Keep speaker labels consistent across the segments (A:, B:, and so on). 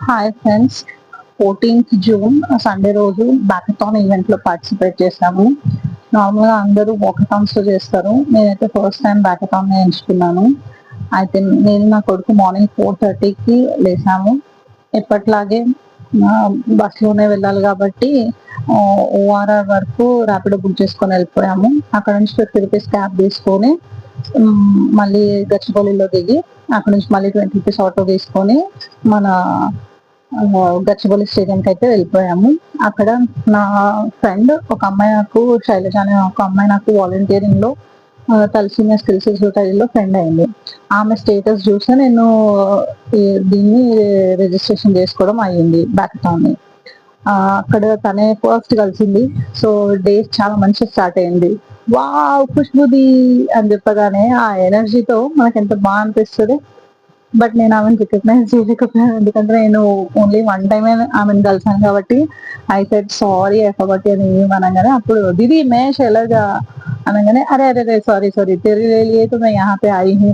A: Hi friends. 14th June Sunday రోజు బ్యాకథాన్ event లో participate చేశాము. నార్మల్గా అందరూ వాకథాన్స్ లో చేస్తారు. నేనైతే ఫస్ట్ టైం బ్యాకథాన్ ఎంచుకున్నాను. అయితే నేను నా కొడుకు మార్నింగ్ 4:30కి లేసాము. ఎప్పట్లాగే బస్సులోనే వెళ్ళాలి కాబట్టి ఓఆర్ఆర్ వరకు ర్యాపిడో బుక్ చేసుకొని వెళ్ళిపోయాము. అక్కడ నుంచి 50 రూపీస్ క్యాబ్ తీసుకొని మళ్ళీ గచ్చిబౌలిలో దిగి అక్కడ నుంచి మళ్ళీ 20 రూపీస్ ఆటో తీసుకొని మన గచ్చిబౌలి స్టేడియంకి అయితే వెళ్ళిపోయాము. అక్కడ నా ఫ్రెండ్ ఒక అమ్మాయి, నాకు శైలజ అనే ఒక అమ్మాయి, నాకు వాలంటీరింగ్ లో తలసీమియా స్కిల్స్ సొసైటీలో ఫ్రెండ్ అయింది. ఆమె స్టేటస్ చూసి నేను దీన్ని రిజిస్ట్రేషన్ చేసుకోవడం అయ్యింది బ్యాకథాన్ ని. అక్కడ తనే ఫస్ట్ కలిసింది. సో డే చాలా మంచిగా స్టార్ట్ అయింది. వావ్ ఖుష్బుది అని చెప్పగానే ఆ ఎనర్జీతో మనకి ఎంత బాగా అనిపిస్తుంది. బట్ నేను ఆమెను రికగ్నైజ్ చేయలేకపోయాను, ఎందుకంటే నేను ఓన్లీ వన్ టైమే ఆమెను కలిసాను కాబట్టి. I said sorry I forgot అని అనగానే అప్పుడు దీది మే శైలజ అనగానే అరే అరే అరే సారీ సారీ తెరీ లియే తో మే యహా పే ఆయి హూ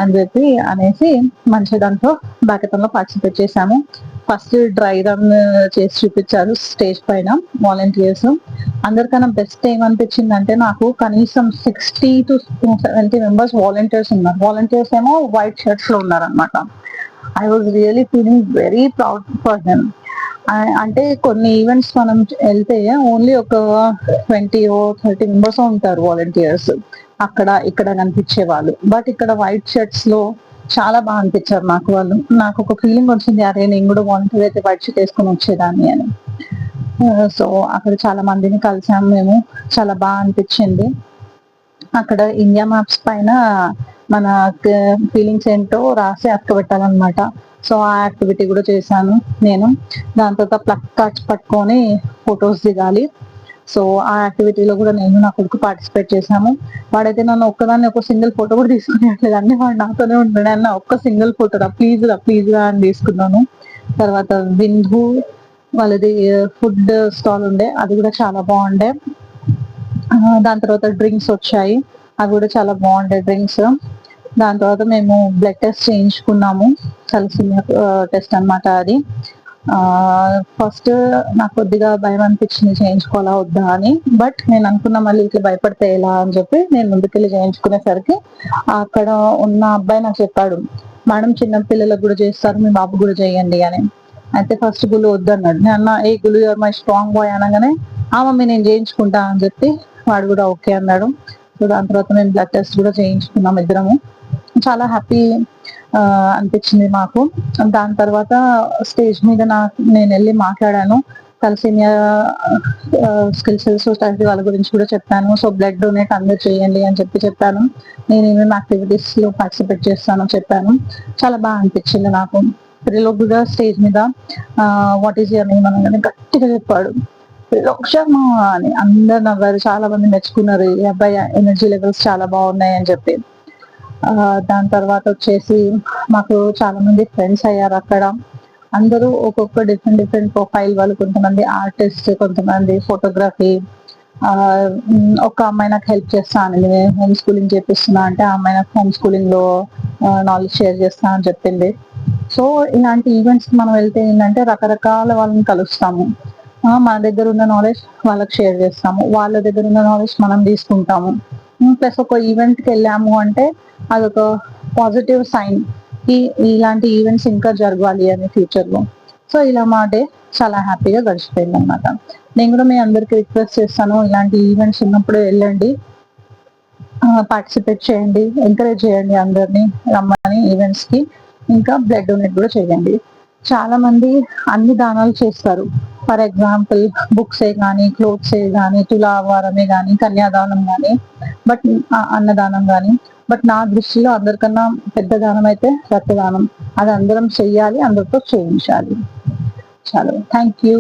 A: అని చెప్పి అనేసి మంచి దాంట్లో బ్యాకథాన్ లో పార్టిసిపేట్ చేశాము. ఫస్ట్ డ్రై రన్ చేసి చూపించారు స్టేజ్ పైన వాలంటీర్స్. అందరికన్నా బెస్ట్ ఏమనిపించింది అంటే, నాకు కనీసం 60 to 70 మెంబర్స్ వాలంటీర్స్ ఉన్నారు. వాలంటీర్స్ ఏమో వైట్ షర్ట్స్ లో ఉన్నారనమాట. I was really feeling very proud for them. అంటే కొన్ని ఈవెంట్స్ మనం వెళ్తే ఓన్లీ ఒక 20 or 30 మెంబర్స్ ఉంటారు వాలంటీర్స్, అక్కడ ఇక్కడ కనిపించే వాళ్ళు. బట్ ఇక్కడ వైట్ షర్ట్స్ లో చాలా బాగా అనిపించారు నాకు వాళ్ళు. నాకు ఒక ఫీలింగ్ వచ్చింది, అరే నేను కూడా వాలంటీర్ అయితే వైట్ షర్ట్ వేసుకొని వచ్చేదాన్ని అని. సో అక్కడ చాలా మందిని కలిసాము మేము. చాలా బాగా అనిపించింది. అక్కడ ఇండియా మ్యాప్స్ పైన మన ఫీలింగ్స్ ఏంటో రాసి అతకబెట్టాలన్నమాట. సో ఆ యాక్టివిటీ కూడా చేశాను నేను. దాని తర్వాత ప్లక్ కార్డ్స్ పట్టుకొని ఫొటోస్ దిగాలి. సో ఆ యాక్టివిటీలో కూడా నేను నా కొడుకు పార్టిసిపేట్ చేశాము. వాడైతే నన్ను ఒక్కదాన్ని ఒక సింగిల్ ఫోటో కూడా తీసుకునేట్లేదు, అన్ని వాడు నాతోనే ఉంటాడు. అన్న ఒక్క సింగిల్ ఫోటో రా ప్లీజ్ రా ప్లీజ్ రా అని తీసుకున్నాను. తర్వాత బిందు వాళ్ళది ఫుడ్ స్టాల్ ఉండే, అది కూడా చాలా బాగుండే. దాని తర్వాత డ్రింక్స్ వచ్చాయి, అవి కూడా చాలా బాగుండే డ్రింక్స్. దాని తర్వాత మేము బ్లడ్ టెస్ట్ చేయించుకున్నాము, తలసీమియా టెస్ట్ అనమాట అది. ఫస్ట్ నాకు కొద్దిగా భయం అనిపించింది చేయించుకోవాలా వద్దా అని. బట్ నేను అనుకున్నా మళ్ళీ ఇట్లా భయపడితే ఎలా అని చెప్పి నేను ముందుకెళ్ళి చేయించుకునేసరికి అక్కడ ఉన్న అబ్బాయి నాకు చెప్పాడు, మేడం చిన్న పిల్లలకు కూడా చేస్తారు, మీ బాబు కూడా చేయండి అని. అయితే ఫస్ట్ గుళ్ళు వద్దన్నాడు. నేను అన్న ఏ గుళ్ళు యూఆర్ మై స్ట్రాంగ్ బాయ్ అనగానే ఆ మమ్మీ నేను చేయించుకుంటా అని చెప్పి వాడు కూడా ఓకే అన్నాడు. సో దాని తర్వాత మేము బ్లడ్ టెస్ట్ కూడా చేయించుకున్నాం ఇద్దరము. చాలా హ్యాపీ అనిపించింది మాకు. దాని తర్వాత స్టేజ్ మీద నేను వెళ్ళి మాట్లాడాను. తలసీమియా స్కిల్స్ సొసైటీ వాళ్ళ గురించి కూడా చెప్పాను. సో బ్లడ్ డొనేట్ అందరు చేయండి అని చెప్పాను. నేను ఏమేమి యాక్టివిటీస్ లో పార్టిసిపేట్ చేస్తానో చెప్పాను. చాలా బాగా అనిపించింది నాకు. త్రిలోక్ కూడా స్టేజ్ మీద వాట్ ఈస్ యువర్ నేమ్ అనగానే గట్టిగా చెప్పాడు త్రిలోక్ శర్మ అని. అందరు నవ్వారు, చాలా మంది మెచ్చుకున్నారు, ఈ అబ్బాయి ఎనర్జీ లెవెల్స్ చాలా బాగున్నాయి అని చెప్పి. దాని తర్వాత వచ్చేసి మాకు చాలా మంది ఫ్రెండ్స్ అయ్యారు అక్కడ. అందరూ ఒక్కొక్క డిఫరెంట్ ప్రొఫైల్ వాళ్ళు, కొంతమంది ఆర్టిస్ట్, కొంతమంది ఫోటోగ్రఫీ. ఒక అమ్మాయి నాకు హెల్ప్ చేస్తాను, నేను హోమ్ స్కూలింగ్ చేపిస్తున్నా అంటే ఆ అమ్మాయి నాకు హోమ్ స్కూలింగ్ లో నాలెడ్జ్ షేర్ చేస్తా అని చెప్పింది. సో ఇలాంటి ఈవెంట్స్ మనం వెళ్తే ఏంటంటే రకరకాల వాళ్ళని కలుస్తాము. మన దగ్గర ఉన్న నాలెడ్జ్ వాళ్ళకి షేర్ చేస్తాము, వాళ్ళ దగ్గర ఉన్న నాలెడ్జ్ మనం తీసుకుంటాము. ప్లస్ ఒక ఈవెంట్కి వెళ్ళాము అంటే అదొక పాజిటివ్ సైన్, ఇలాంటి ఈవెంట్స్ ఇంకా జరగాలి అని ఫ్యూచర్ లో. సో ఇలా మా డే చాలా హ్యాపీగా గడిచిపోయింది అనమాట. నేను కూడా మీ అందరికి రిక్వెస్ట్ చేస్తాను, ఇలాంటి ఈవెంట్స్ ఉన్నప్పుడు వెళ్ళండి, పార్టిసిపేట్ చేయండి, ఎంకరేజ్ చేయండి అందరినీ రమ్మని ఈవెంట్స్ కి. ఇంకా బ్లడ్ డొనేట్ కూడా చేయండి. చాలా మంది అన్ని దానాలు చేస్తారు. ఫర్ ఎగ్జాంపుల్ బుక్సే కానీ, క్లోత్సే కానీ, తులావారమే కానీ, కన్యాదానం కానీ, బట్ అన్నదానం కానీ. బట్ నా దృష్టిలో అందరికన్నా పెద్ద దానం అయితే రక్తదానం. అది అందరం చెయ్యాలి, అందరితో చేయించాలి. చాలు, థ్యాంక్ యూ.